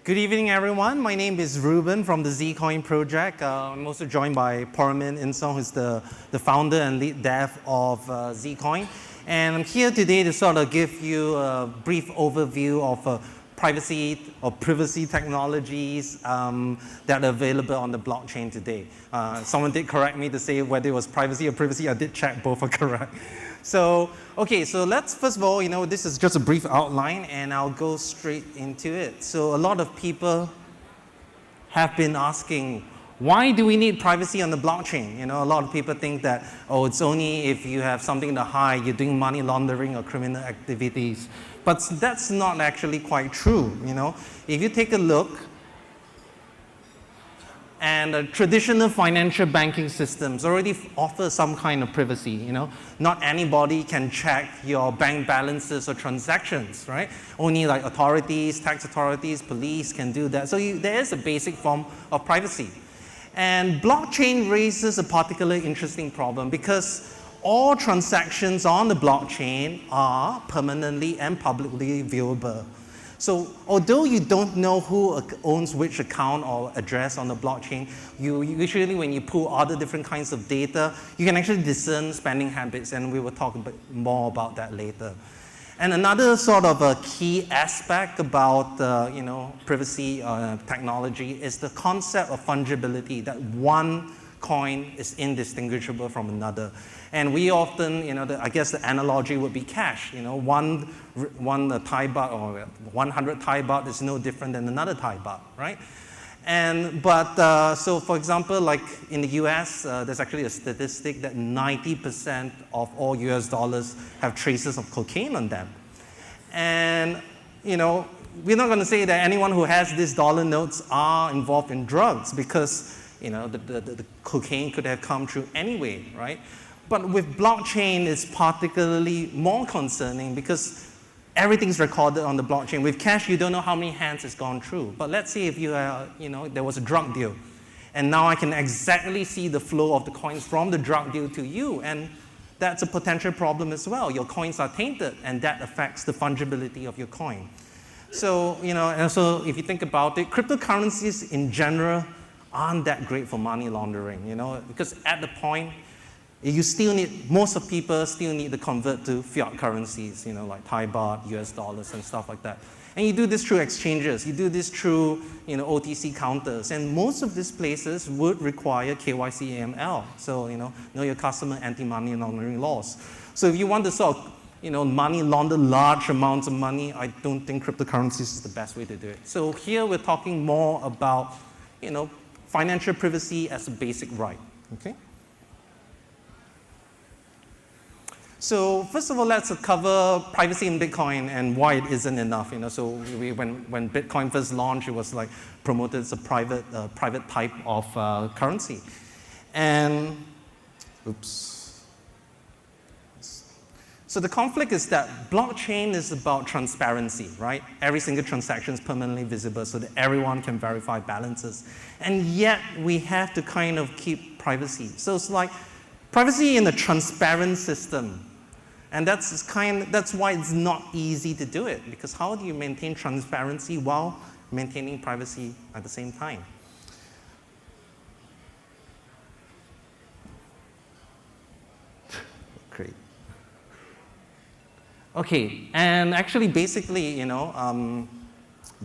Good evening, everyone. My name is Reuben from the ZCoin project. I'm also joined by Paramin Insong, who's the founder and lead dev of ZCoin. And I'm here today to sort of give you a brief overview of privacy or privacy technologies that are available on the blockchain today. Someone did correct me to say whether it was privacy or privacy. I did check, both are correct. So let's first of all, this is just a brief outline and I'll go straight into it. So a lot of people have been asking, why do we need privacy on the blockchain? A lot of people think that, it's only if you have something to hide, you're doing money laundering or criminal activities. But that's not actually quite true, If you take a look, and traditional financial banking systems already offer some kind of privacy, Not anybody can check your bank balances or transactions, right? Only like authorities, tax authorities, police can do that. So there is a basic form of privacy. And blockchain raises a particularly interesting problem because all transactions on the blockchain are permanently and publicly viewable. So although you don't know who owns which account or address on the blockchain, you usually, when you pull other different kinds of data, you can actually discern spending habits, and we will talk a bit more about that later. And another sort of a key aspect about privacy technology is the concept of fungibility, that one coin is indistinguishable from another. And we often, I guess the analogy would be cash. One Thai baht or 100 Thai baht is no different than another Thai baht, right? So for example, like in the US, there's actually a statistic that 90% of all US dollars have traces of cocaine on them. And, we're not going to say that anyone who has these dollar notes are involved in drugs because, the cocaine could have come through anyway, right? But with blockchain, it's particularly more concerning because everything's recorded on the blockchain. With cash, you don't know how many hands it's gone through. But let's say if there was a drug deal, and now I can exactly see the flow of the coins from the drug deal to you, and that's a potential problem as well. Your coins are tainted, and that affects the fungibility of your coin. So, and so if you think about it, cryptocurrencies in general aren't that great for money laundering, because at the point, most of people still need to convert to fiat currencies, like Thai baht, US dollars, and stuff like that. And you do this through exchanges. You do this through, OTC counters. And most of these places would require KYC AML. So, know your customer, anti-money laundering laws. So if you want to sort of, money launder large amounts of money, I don't think cryptocurrencies is the best way to do it. So here we're talking more about, financial privacy as a basic right, okay? So first of all, let's cover privacy in Bitcoin and why it isn't enough. So when Bitcoin first launched, it was like promoted as a private type of currency. And, So the conflict is that blockchain is about transparency, right? Every single transaction is permanently visible so that everyone can verify balances. And yet we have to kind of keep privacy. So it's like privacy in a transparent system. And that's why it's not easy to do it, because how do you maintain transparency while maintaining privacy at the same time? Great. Okay, and actually basically,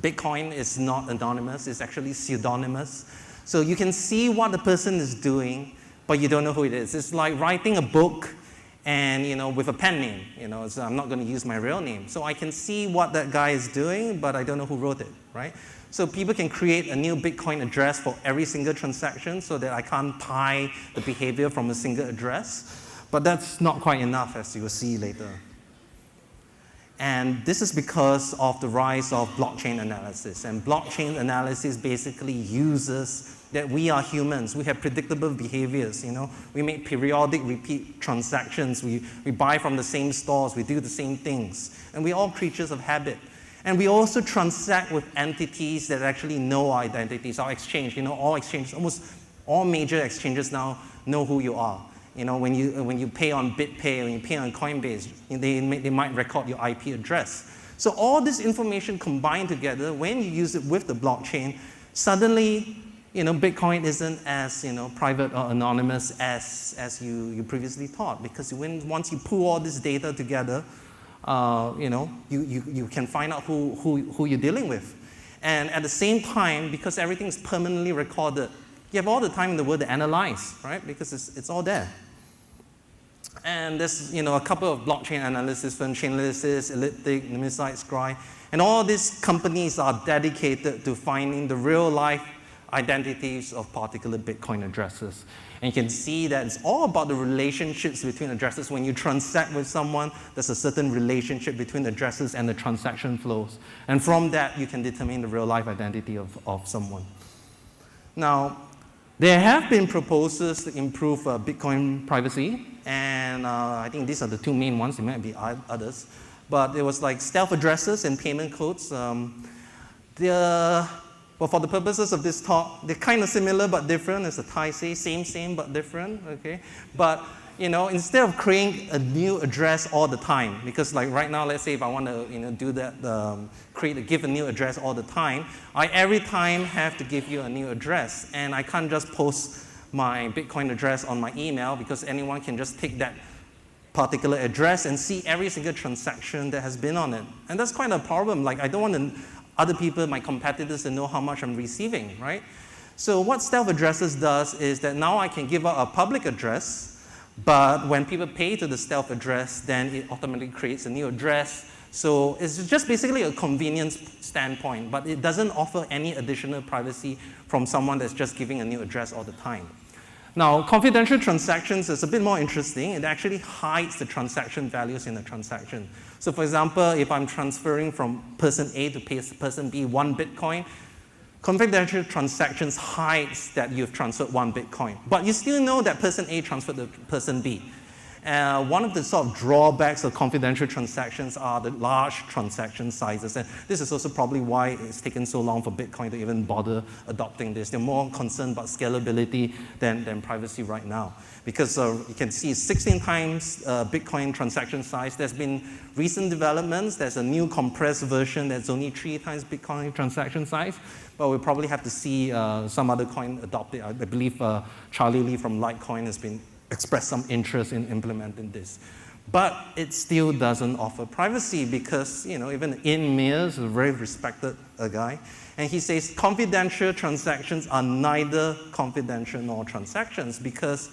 Bitcoin is not anonymous, it's actually pseudonymous. So you can see what the person is doing, but you don't know who it is. It's like writing a book and, with a pen name, so I'm not going to use my real name. So I can see what that guy is doing, but I don't know who wrote it, right? So people can create a new Bitcoin address for every single transaction so that I can't tie the behavior from a single address. But that's not quite enough, as you will see later. And this is because of the rise of blockchain analysis. And blockchain analysis basically uses that we are humans. We have predictable behaviors, We make periodic repeat transactions. We buy from the same stores. We do the same things. And we're all creatures of habit. And we also transact with entities that actually know our identities, our exchange. Almost all major exchanges now know who you are. When you pay on BitPay or you pay on Coinbase, they might record your IP address. So all this information combined together, when you use it with the blockchain, suddenly, Bitcoin isn't as, private or anonymous as you previously thought. Because once you pull all this data together, you can find out who you're dealing with. And at the same time, because everything is permanently recorded, you have all the time in the world to analyze, right? Because it's all there. And there's, a couple of blockchain analysis firms, Chainalysis, Elliptic, Numisite, Scry, and all these companies are dedicated to finding the real-life identities of particular Bitcoin addresses. And you can see that it's all about the relationships between addresses. When you transact with someone, there's a certain relationship between addresses and the transaction flows. And from that, you can determine the real-life identity of someone. Now, there have been proposals to improve Bitcoin privacy, and I think these are the two main ones. There might be others. But it was like stealth addresses and payment codes. Well, for the purposes of this talk, they're kind of similar but different, as the Thai say, same but different, okay? But, instead of creating a new address all the time, because like right now, let's say if I want to, do that, give a new address all the time, I every time have to give you a new address, and I can't just post my Bitcoin address on my email because anyone can just take that particular address and see every single transaction that has been on it. And that's quite a problem. Like, I don't want other people, my competitors, to know how much I'm receiving, right? So what stealth addresses does is that now I can give out a public address, but when people pay to the stealth address, then it automatically creates a new address. So it's just basically a convenience standpoint, but it doesn't offer any additional privacy from someone that's just giving a new address all the time. Now, confidential transactions is a bit more interesting. It actually hides the transaction values in the transaction. So for example, if I'm transferring from person A to person B 1 Bitcoin, confidential transactions hides that you've transferred 1 Bitcoin. But you still know that person A transferred to person B. One of the sort of drawbacks of confidential transactions are the large transaction sizes. And this is also probably why it's taken so long for Bitcoin to even bother adopting this. They're more concerned about scalability than privacy right now. Because you can see 16 times Bitcoin transaction size. There's been recent developments. There's a new compressed version that's only 3 times Bitcoin transaction size. But we'll probably have to see some other coin adopt it. I believe Charlie Lee from Litecoin has been expressed some interest in implementing this. But it still doesn't offer privacy because, even Ian Mears is a very respected guy, and he says confidential transactions are neither confidential nor transactions because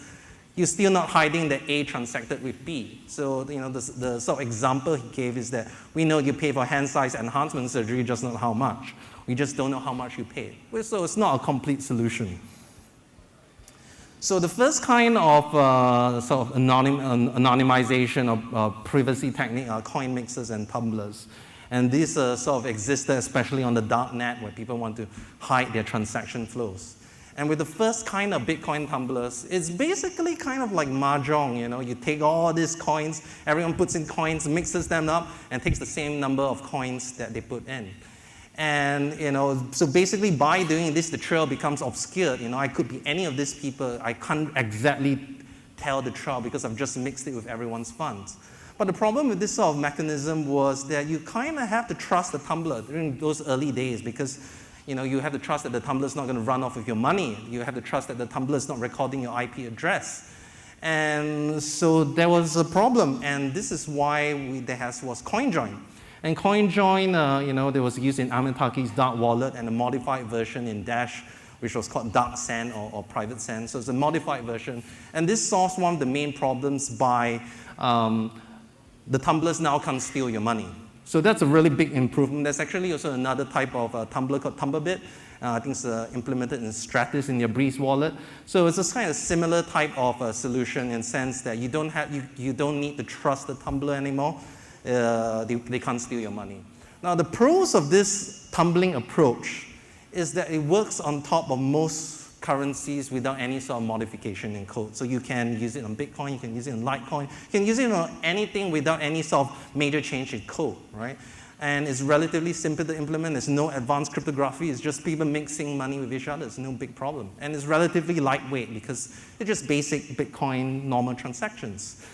you're still not hiding that A transacted with B. So, the sort of example he gave is that we know you pay for hand size enhancement surgery, just not how much. We just don't know how much you paid. So it's not a complete solution. So the first kind of sort of anonymization of privacy technique are coin mixers and tumblers. And these sort of existed especially on the dark net where people want to hide their transaction flows. And with the first kind of Bitcoin tumblers, it's basically kind of like mahjong, You take all these coins, everyone puts in coins, mixes them up, and takes the same number of coins that they put in. And, so basically by doing this, the trail becomes obscured. I could be any of these people. I can't exactly tell the trail because I've just mixed it with everyone's funds. But the problem with this sort of mechanism was that you kind of have to trust the tumbler during those early days because, you have to trust that the tumbler is not going to run off with your money. You have to trust that the tumbler is not recording your IP address. And so there was a problem. And this is why there was CoinJoin. And CoinJoin, there was used in Ahmed Taqi's dark wallet and a modified version in Dash, which was called Dark Sand or Private Sand. So it's a modified version. And this solves one of the main problems by the tumblers now can't steal your money. So that's a really big improvement. There's actually also another type of tumbler called Tumblebit. I think it's implemented in Stratis in your Breeze wallet. So it's a kind of similar type of solution in the sense that you don't need to trust the tumbler anymore. They can't steal your money. Now, the pros of this tumbling approach is that it works on top of most currencies without any sort of modification in code. So you can use it on Bitcoin, you can use it on Litecoin, you can use it on anything without any sort of major change in code, right? And it's relatively simple to implement. There's no advanced cryptography. It's just people mixing money with each other. It's no big problem. And it's relatively lightweight because it's just basic Bitcoin normal transactions.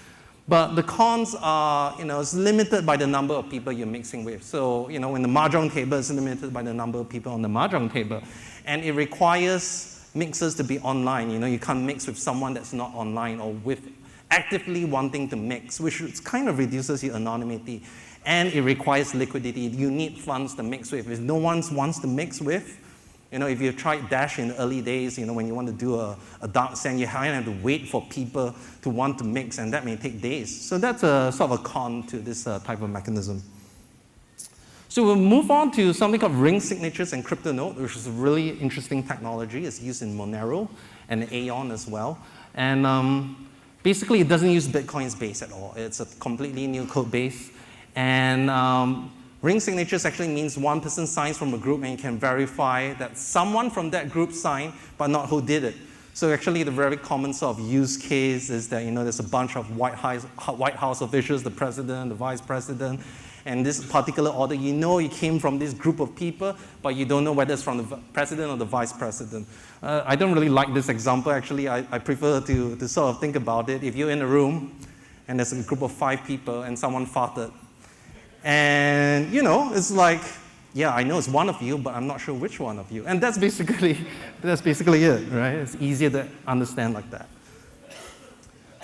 But the cons are, it's limited by the number of people you're mixing with. So, in the mahjong table, it's limited by the number of people on the mahjong table. And it requires mixers to be online. You can't mix with someone that's not online or with actively wanting to mix, which kind of reduces your anonymity. And it requires liquidity. You need funds to mix with. If no one wants to mix with, if you've tried Dash in the early days, when you want to do a dark send, you have to wait for people to want to mix, and that may take days. So that's a sort of a con to this type of mechanism. So we'll move on to something called ring signatures and Cryptonote, which is a really interesting technology. It's used in Monero and Aeon as well. And basically, it doesn't use Bitcoin's base at all. It's a completely new code base. And ring signatures actually means one person signs from a group and you can verify that someone from that group signed, but not who did it. So actually the very common sort of use case is that, there's a bunch of White House officials, the president, the vice president, and this particular order, it came from this group of people, but you don't know whether it's from the president or the vice president. I don't really like this example, actually. I prefer to sort of think about it. If you're in a room and there's a group of 5 people and someone farted, and, it's like, yeah, I know it's one of you, but I'm not sure which one of you. And that's basically it, right? It's easier to understand like that.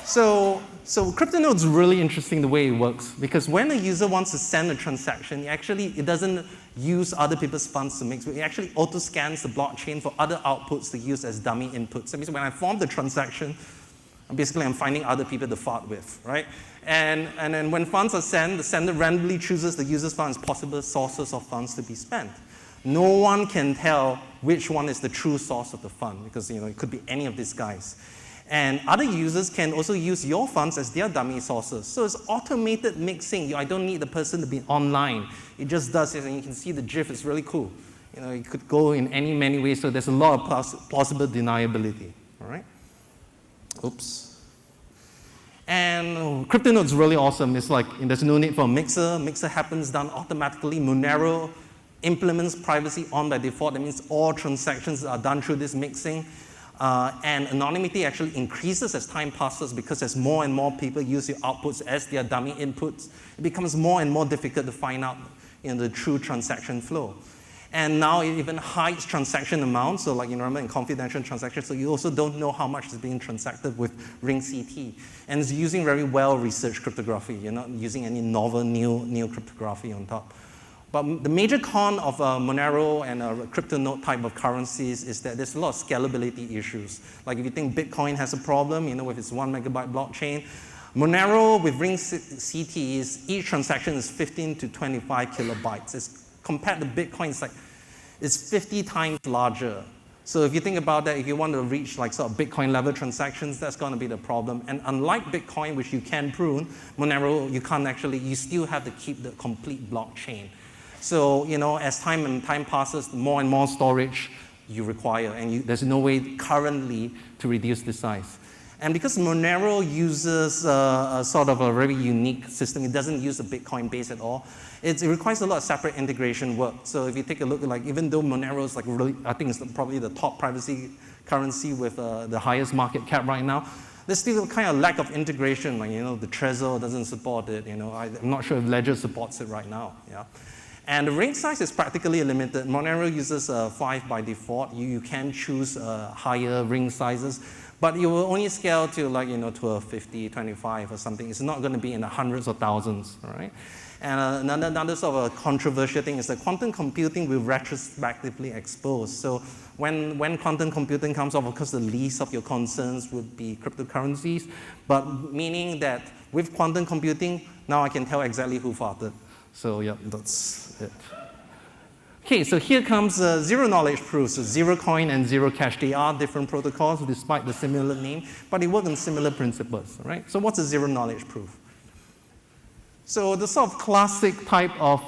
So Cryptonote is really interesting the way it works, because when a user wants to send a transaction, it doesn't use other people's funds to mix with. It actually auto-scans the blockchain for other outputs to use as dummy inputs. So when I form the transaction, I'm finding other people to fart with, right? And then when funds are sent, the sender randomly chooses the user's funds as possible sources of funds to be spent. No one can tell which one is the true source of the fund, because it could be any of these guys. And other users can also use your funds as their dummy sources. So it's automated mixing. I don't need the person to be online. It just does it, and you can see the GIF. It's really cool. It could go in many ways, so there's a lot of plausible deniability, all right? Oops. And Cryptonote is really awesome. It's like there's no need for a mixer. Mixer happens done automatically. Monero implements privacy on by default. That means all transactions are done through this mixing. And anonymity actually increases as time passes, because as more and more people use your outputs as their dummy inputs, it becomes more and more difficult to find out the true transaction flow. And now it even hides transaction amounts. So like, remember in confidential transactions, so you also don't know how much is being transacted with ring CT. And it's using very well-researched cryptography. You're not using any novel new cryptography on top. But the major con of Monero and Cryptonote type of currencies is that there's a lot of scalability issues. Like if you think Bitcoin has a problem, with its 1 megabyte blockchain, Monero with ring CT each transaction is 15 to 25 kilobytes. Compared to Bitcoin, it's 50 times larger. So if you think about that, if you want to reach like sort of Bitcoin level transactions, that's going to be the problem. And unlike Bitcoin, which you can prune, Monero, you still have to keep the complete blockchain. So, as time passes, more and more storage you require, and there's no way currently to reduce the size. And because Monero uses a sort of a very unique system, it doesn't use a Bitcoin base at all. It requires a lot of separate integration work. So if you take a look, even though Monero is really, I think it's probably the top privacy currency with the highest market cap right now, there's still a kind of lack of integration. The Trezor doesn't support it. I'm not sure if Ledger supports it right now. Yeah. And the ring size is practically limited. Monero uses 5 by default. You can choose higher ring sizes, but it will only scale to to a 50, 25 or something. It's not going to be in the hundreds or thousands, all right? And another sort of a controversial thing is that quantum computing will retrospectively expose. So when quantum computing comes off, of course, the least of your concerns would be cryptocurrencies, but meaning that with quantum computing, now I can tell exactly who farted. So yeah, that's it. Okay, so here comes zero-knowledge proof. So ZeroCoin and ZeroCash, they are different protocols despite the similar name, but they work on similar principles, right? So what's a zero-knowledge proof? So the sort of classic type of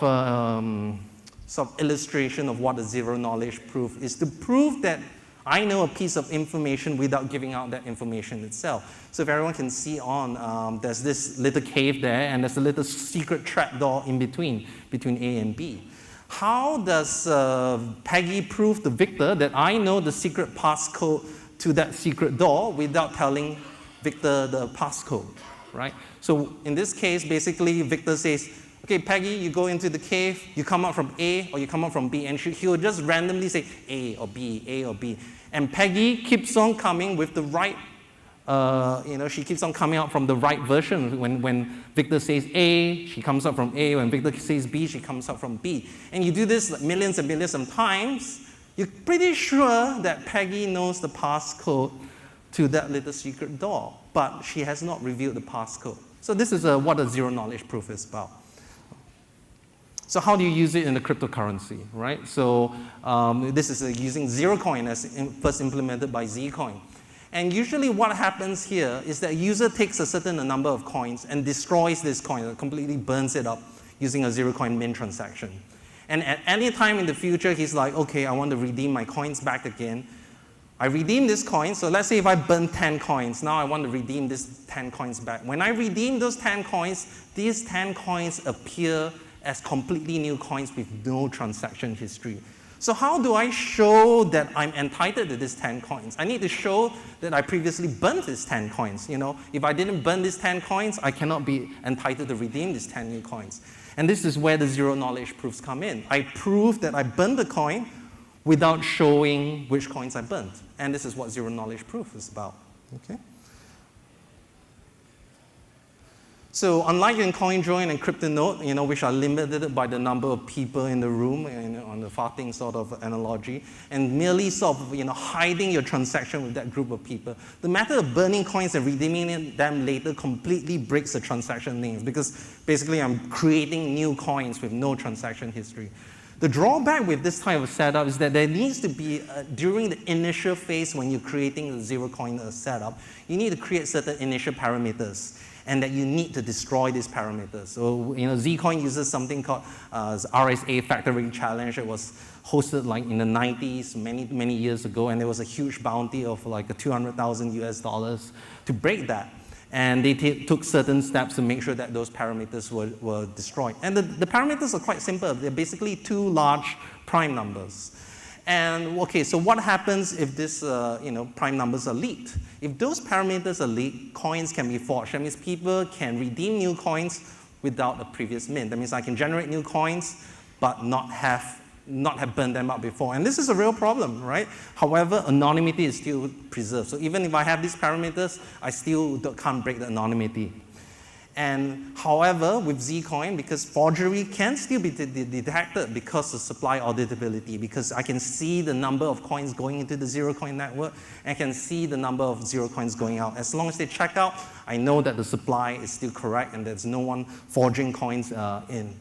sort of illustration of what a zero-knowledge proof is to prove that I know a piece of information without giving out that information itself. So if everyone can see there's this little cave there, and there's a little secret trapdoor in between A and B. How does Peggy prove to Victor that I know the secret passcode to that secret door without telling Victor the passcode, right? So in this case, basically, Victor says, okay, Peggy, you go into the cave, you come out from A or you come out from B, and he'll just randomly say A or B, A or B. And Peggy keeps on coming with the right, she keeps on coming out from the right version. When Victor says A, she comes out from A. When Victor says B, she comes out from B. And you do this like millions and millions of times, you're pretty sure that Peggy knows the passcode to that little secret door, but she has not revealed the passcode. So this is what a zero-knowledge proof is about. So how do you use it in the cryptocurrency, right? So this is using ZeroCoin as first implemented by ZCoin. And usually what happens here is that a user takes a certain number of coins and destroys this coin, completely burns it up using a ZeroCoin mint transaction. And at any time in the future, he's like, okay, I want to redeem my coins back again. I redeem this coin, so let's say if I burn 10 coins, now I want to redeem this 10 coins back. When I redeem those 10 coins, these 10 coins appear as completely new coins with no transaction history. So how do I show that I'm entitled to these 10 coins? I need to show that I previously burnt these 10 coins. If I didn't burn these 10 coins, I cannot be entitled to redeem these 10 new coins. And this is where the zero-knowledge proofs come in. I prove that I burned the coin without showing which coins I burnt. And this is what zero-knowledge proof is about. Okay? So unlike in CoinJoin and Cryptonote, which are limited by the number of people in the room, on the farting sort of analogy, and merely sort of hiding your transaction with that group of people, the method of burning coins and redeeming them later completely breaks the transaction names, because basically I'm creating new coins with no transaction history. The drawback with this type of setup is that there needs to be, during the initial phase when you're creating a zero-coin setup, you need to create certain initial parameters, and that you need to destroy these parameters. So, ZCoin uses something called RSA factoring challenge. It was hosted like in the 90s, many years ago, and there was a huge bounty of like $200,000 to break that. And they took certain steps to make sure that those parameters were destroyed. And the parameters are quite simple. They're basically two large prime numbers. And okay, so what happens if this, prime numbers are leaked? If those parameters are leaked, coins can be forged. That means people can redeem new coins without a previous mint. That means I can generate new coins, but not have burned them up before. And this is a real problem, right? However, anonymity is still preserved. So even if I have these parameters, I still can't break the anonymity. And however, with ZCoin, because forgery can still be detected because of supply auditability, because I can see the number of coins going into the ZeroCoin network, and I can see the number of zero coins going out. As long as they check out, I know that the supply is still correct and there's no one forging coins in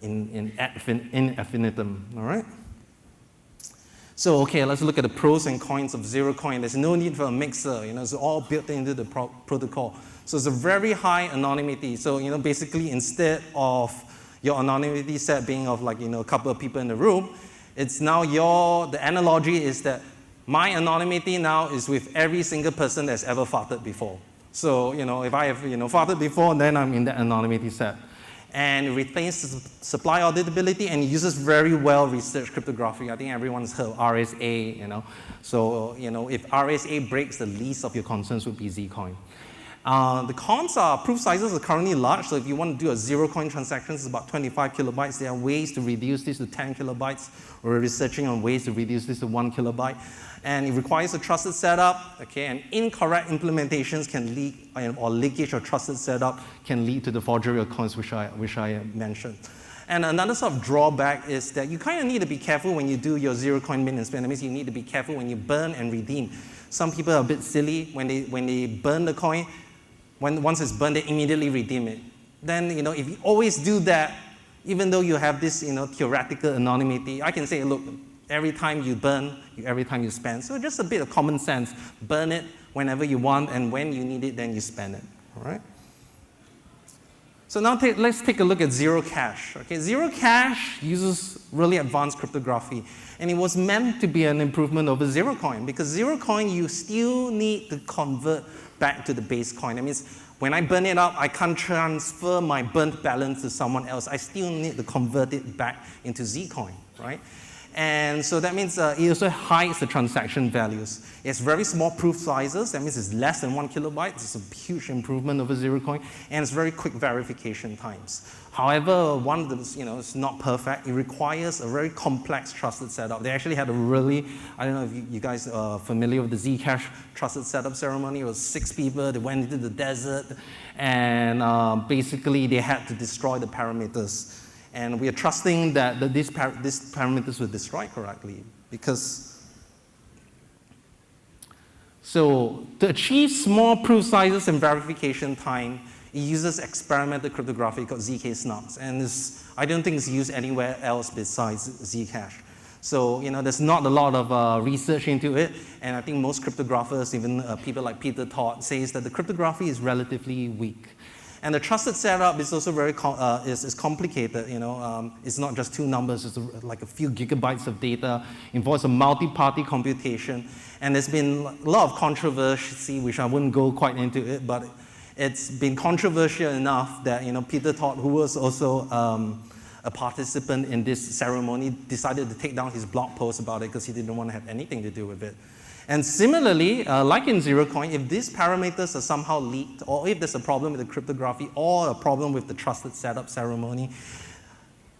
infinitum, all right? So, okay, let's look at the pros and cons of ZeroCoin. There's no need for a mixer, it's all built into the protocol. So it's a very high anonymity. So, basically instead of your anonymity set being of like, a couple of people in the room, it's now the analogy is that my anonymity now is with every single person that's ever farted before. So, if I have, farted before, then I'm in that anonymity set. And it retains supply auditability and uses very well-researched cryptography. I think everyone's heard of RSA, So, if RSA breaks, the least of your concerns would be ZCoin. The cons are proof sizes are currently large, so if you want to do a zero-coin transaction, it's about 25 kilobytes. There are ways to reduce this to 10 kilobytes. We're researching on ways to reduce this to 1 kilobyte. And it requires a trusted setup, okay, and incorrect implementations can leak, or leakage of trusted setup can lead to the forgery of coins, which I mentioned. And another sort of drawback is that you kind of need to be careful when you do your zero-coin mint and spend. That means you need to be careful when you burn and redeem. Some people are a bit silly when they burn the coin. Once it's burned, they immediately redeem it. Then, if you always do that, even though you have this, theoretical anonymity, I can say, look, every time you burn, every time you spend. So just a bit of common sense. Burn it whenever you want, and when you need it, then you spend it. All right? So now let's take a look at Zero Cash. Okay, Zero Cash uses really advanced cryptography, and it was meant to be an improvement over ZeroCoin, because ZeroCoin, you still need to convert back to the base coin. That means when I burn it up, I can't transfer my burnt balance to someone else. I still need to convert it back into ZCoin, right? And so that means it also hides the transaction values. It's very small proof sizes. That means it's less than 1 kilobyte. It's a huge improvement over ZeroCoin. And it's very quick verification times. However, one of them, it's not perfect. It requires a very complex trusted setup. They actually had a really, I don't know if you guys are familiar with the Zcash trusted setup ceremony. It was 6 people. They went into the desert. And basically, they had to destroy the parameters. And we are trusting that these parameters were destroyed correctly. So to achieve small proof sizes and verification time, it uses experimental cryptography called ZK snarks. And I don't think it's used anywhere else besides Zcash. So there's not a lot of research into it. And I think most cryptographers, even people like Peter Todd, says that the cryptography is relatively weak. And the trusted setup is also very is complicated. It's not just 2 numbers. It's like a few gigabytes of data. Involves a multi-party computation. And there's been a lot of controversy, which I wouldn't go quite into it, but it's been controversial enough that Peter Todd, who was also a participant in this ceremony, decided to take down his blog post about it because he didn't want to have anything to do with it. And similarly, like in ZeroCoin, if these parameters are somehow leaked, or if there's a problem with the cryptography or a problem with the trusted setup ceremony,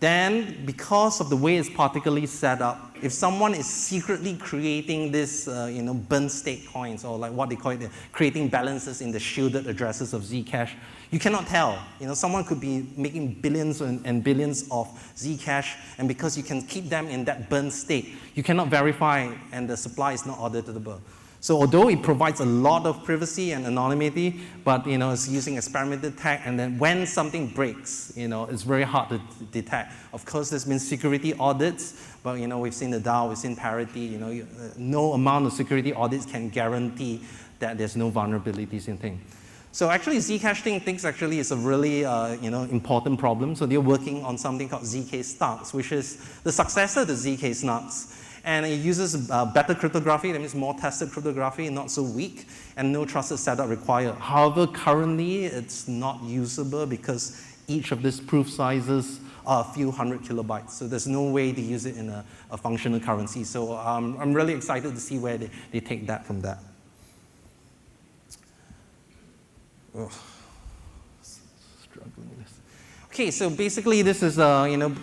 then because of the way it's particularly set up, if someone is secretly creating this, burn state coins, or like what they call it, creating balances in the shielded addresses of Zcash, you cannot tell. Someone could be making billions and billions of Zcash, and because you can keep them in that burn state, you cannot verify, and the supply is not auditable. So although it provides a lot of privacy and anonymity, but it's using experimental tech, and then when something breaks, it's very hard to detect. Of course, there's been security audits, but we've seen the DAO, we've seen parity. No amount of security audits can guarantee that there's no vulnerabilities in things. So actually, Zcash thinks actually is a really important problem. So they're working on something called ZK snarks, which is the successor to ZK snarks. And it uses better cryptography, that means more tested cryptography, not so weak, and no trusted setup required. However, currently it's not usable because each of these proof sizes are a few hundred kilobytes. So there's no way to use it in a functional currency. So I'm really excited to see where they take that from that. Oh, struggling with this. Okay, so basically this is,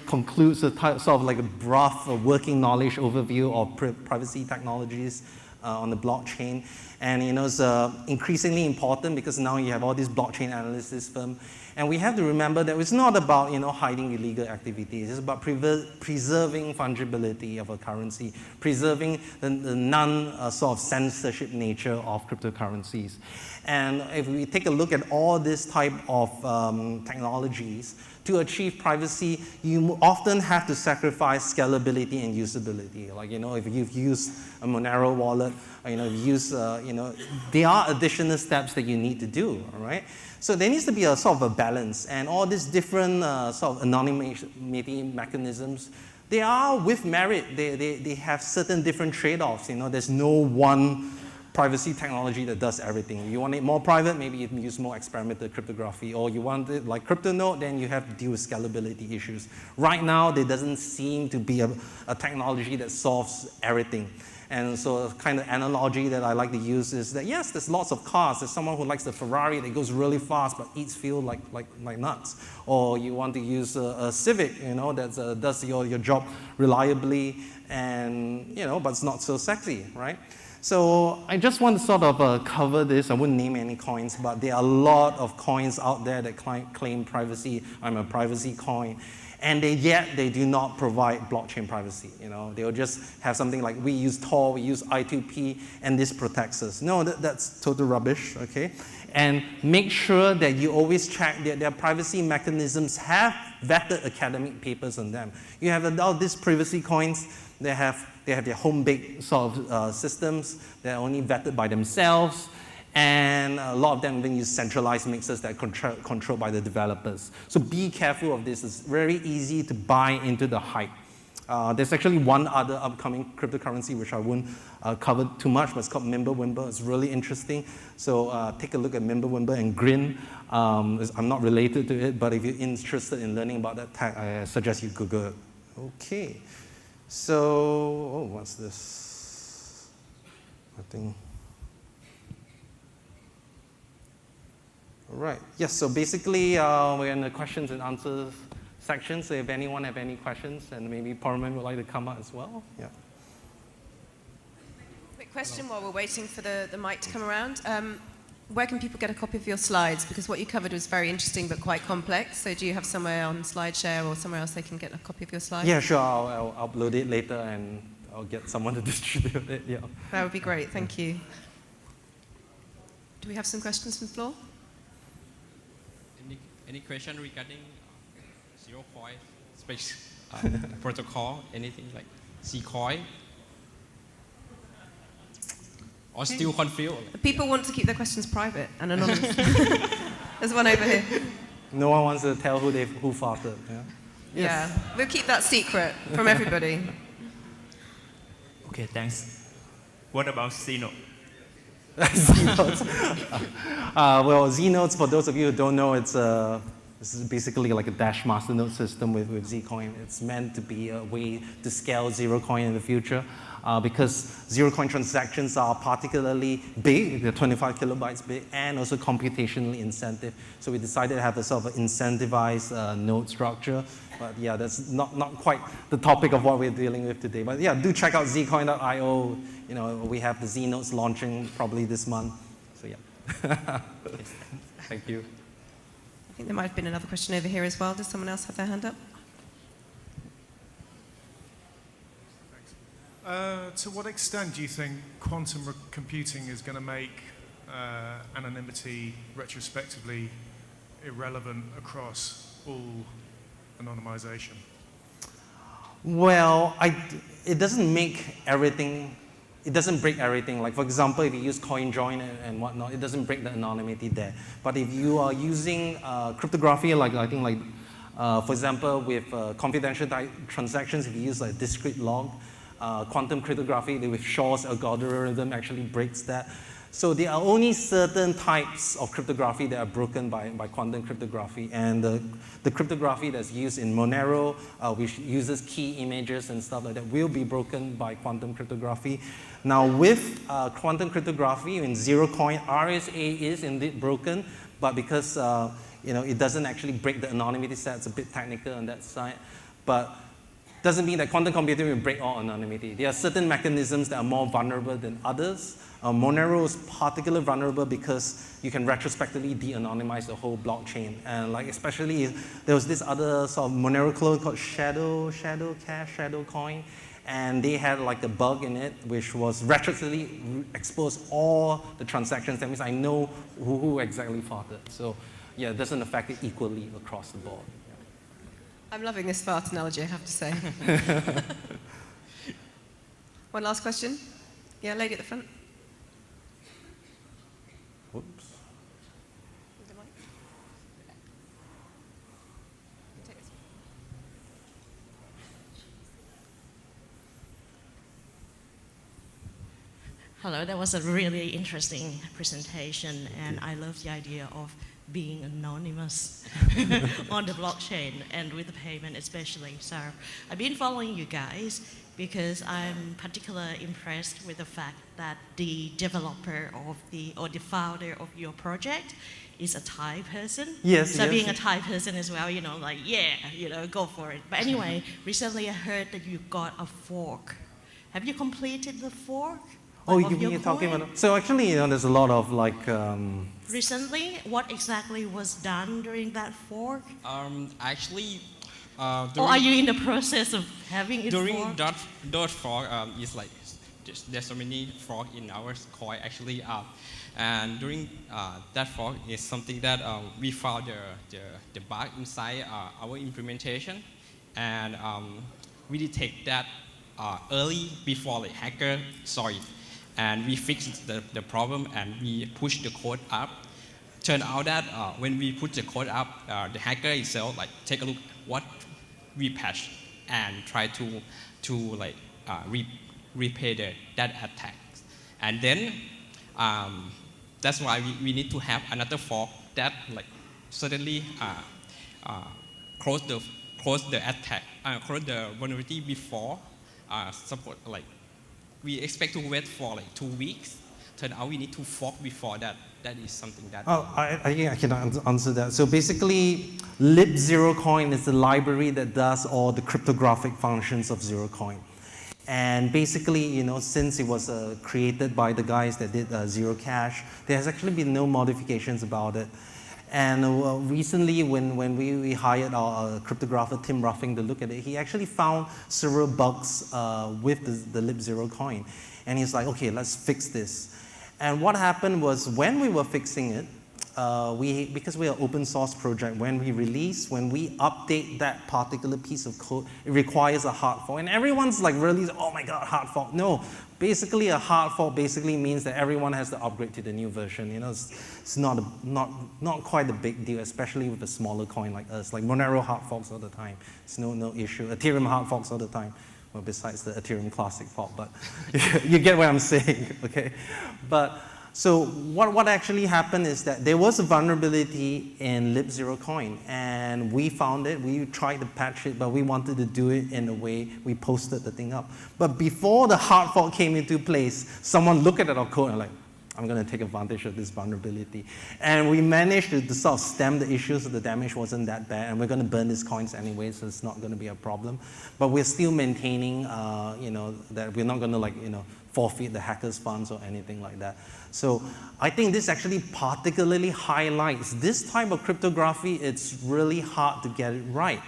concludes a sort of like a broad working knowledge overview of privacy technologies on the blockchain. And it's increasingly important because now you have all these blockchain analysis firms. And we have to remember that it's not about hiding illegal activities. It's about preserving fungibility of a currency, preserving the sort of censorship nature of cryptocurrencies. And if we take a look at all this type of technologies, to achieve privacy, you often have to sacrifice scalability and usability. Like, if you've used a Monero wallet, there are additional steps that you need to do, all right? So there needs to be a sort of a balance, and all these different sort of anonymity mechanisms, they are with merit. They have certain different trade-offs. There's no one privacy technology that does everything. You want it more private, maybe you can use more experimental cryptography, or you want it like Cryptonote, then you have to deal with scalability issues. Right now, there doesn't seem to be a technology that solves everything. And so the kind of analogy that I like to use is that, yes, there's lots of cars. There's someone who likes the Ferrari that goes really fast but eats fuel like nuts. Or you want to use a Civic, that does your job reliably and, but it's not so sexy, right? So I just want to sort of cover this. I wouldn't name any coins, but there are a lot of coins out there that claim privacy. I'm a privacy coin. And yet they do not provide blockchain privacy. They'll just have something like, we use Tor, we use I2P, and this protects us. No, that's total rubbish, okay? And make sure that you always check that their privacy mechanisms have vetted academic papers on them. You have all these privacy coins, they have their home-baked sort of systems that are only vetted by themselves, and a lot of them even use centralized mixers that are controlled by the developers. So be careful of this. It's very easy to buy into the hype. There's actually one other upcoming cryptocurrency which I won't cover too much, but it's called Mimblewimble. It's really interesting. So take a look at Mimblewimble and grin. I'm not related to it, but if you're interested in learning about that tech, I suggest you Google it. Okay. So, what's this? I think. All right. Yes, so basically, we're in the questions and answers section. So if anyone have any questions, and maybe Parliament would like to come up as well. Yeah. Quick question while we're waiting for the mic to come around. Where can people get a copy of your slides? Because what you covered was very interesting but quite complex. So do you have somewhere on SlideShare or somewhere else they can get a copy of your slides? Yeah, sure. I'll upload it later and I'll get someone to distribute it. Yeah. That would be great. Thank you. Do we have some questions from the floor? Any question regarding ZeroCoin space protocol? Anything like ZCoin? Or still confused? People want to keep their questions private and anonymous. There's one over here. No one wants to tell who farted. Yeah. Yes. Yeah, we'll keep that secret from everybody. Okay, thanks. What about Keynote? ZNotes. Well, ZNotes, for those of you who don't know, this is basically like a dash masternode system with ZCoin. It's meant to be a way to scale ZeroCoin in the future because ZeroCoin transactions are particularly big, they're 25 kilobytes big, and also computationally incentive. So we decided to have a sort of incentivized node structure. But yeah, that's not quite the topic of what we're dealing with today. But yeah, do check out zcoin.io. You know, we have the ZNotes launching probably this month. So yeah. Thank you. I think there might have been another question over here as well. Does someone else have their hand up? To what extent do you think quantum computing is going to make anonymity retrospectively irrelevant across all anonymization? Well, it doesn't make everything, it doesn't break everything. Like for example, if you use CoinJoin and whatnot, it doesn't break the anonymity there. But if you are using cryptography, like I think like, for example, with confidential transactions, if you use like discrete log, quantum cryptography with Shor's algorithm actually breaks that. So there are only certain types of cryptography that are broken by quantum cryptography, and the cryptography that's used in Monero, which uses key images and stuff like that, will be broken by quantum cryptography. Now with quantum cryptography in ZeroCoin, RSA is indeed broken, but because it doesn't actually break the anonymity set, it's a bit technical on that side, but doesn't mean that quantum computing will break all anonymity. There are certain mechanisms that are more vulnerable than others. Monero is particularly vulnerable because you can retrospectively de-anonymize the whole blockchain. And like especially, there was this other sort of Monero clone called Shadow Coin, and they had like a bug in it which was retrospectively expose all the transactions. That means I know who exactly farted. So yeah, it doesn't affect it equally across the board. I'm loving this fart analogy, I have to say. One last question. Yeah, lady at the front. Whoops. Hello, that was a really interesting presentation, and I love the idea of being anonymous on the blockchain and with the payment especially. So I've been following you guys because I'm particularly impressed with the fact that the developer or the founder of your project is a Thai person. Yes. So being a Thai person as well, go for it. But anyway, recently I heard that you got a fork. Have you completed the fork? Oh, you're talking about... So actually, there's a lot of like... Recently, what exactly was done during that fork? Actually... or are you in the process of having it during forked? that fork, it's like there's so many fork in our coin actually. And during that fork is something that we found the bug inside our implementation, and we detect that early before the hacker saw it. And we fixed the problem and we pushed the code up. Turned out that when we put the code up, the hacker itself take a look what we patched and try to repay that attack. And then that's why we need to have another fork that suddenly close the attack, close the vulnerability before support like we expect to wait for like 2 weeks. Turn out we need to fork before that. That is something that. Oh, I think I can answer that. So basically, ZeroCoin is the library that does all the cryptographic functions of ZeroCoin. And basically, you know, since it was created by the guys that did Zero Cash, there has actually been no modifications about it. And recently, when we hired our cryptographer, Tim Ruffing, to look at it, he actually found several bugs with the ZeroCoin. And he's like, okay, let's fix this. And what happened was when we were fixing it, because we're an open source project, when we update that particular piece of code, it requires a hard fork. And everyone's like really, oh my God, hard fork. No, basically a hard fork basically means that everyone has to upgrade to the new version. You know, it's not quite a big deal, especially with a smaller coin like us. Like Monero hard forks all the time. It's no issue. Ethereum hard forks all the time. Well, besides the Ethereum Classic fork, but you get what I'm saying, okay? But so what actually happened is that there was a vulnerability in ZeroCoin, and we found it. We tried to patch it, but we wanted to do it in a way we posted the thing up. But before the hard fork came into place, someone looked at our code and like, I'm going to take advantage of this vulnerability. And we managed to sort of stem the issue so the damage wasn't that bad, and we're going to burn these coins anyway, so it's not going to be a problem. But we're still maintaining, you know, that we're not going to like, you know, forfeit the hackers' funds or anything like that. So I think this actually particularly highlights this type of cryptography. It's really hard to get it right.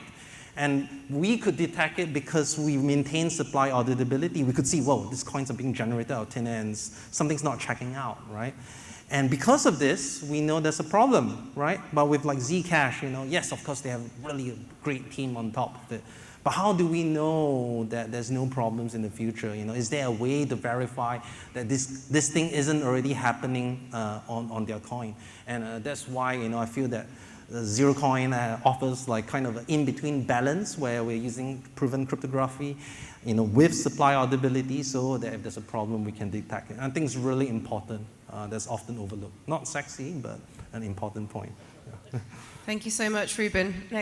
And we could detect it because we maintain supply auditability. We could see, whoa, these coins are being generated out of thin air and something's not checking out, right? And because of this, we know there's a problem, right? But with like Zcash, you know, yes, of course, they have really a great team on top of it. But how do we know that there's no problems in the future? You know, is there a way to verify that this thing isn't already happening on their coin? And that's why, you know, I feel that ZeroCoin offers like kind of an in-between balance where we're using proven cryptography, you know, with supply auditability, so that if there's a problem, we can detect it. And I think it's really important. That's often overlooked. Not sexy, but an important point. Yeah. Thank you so much, Reuben. Next.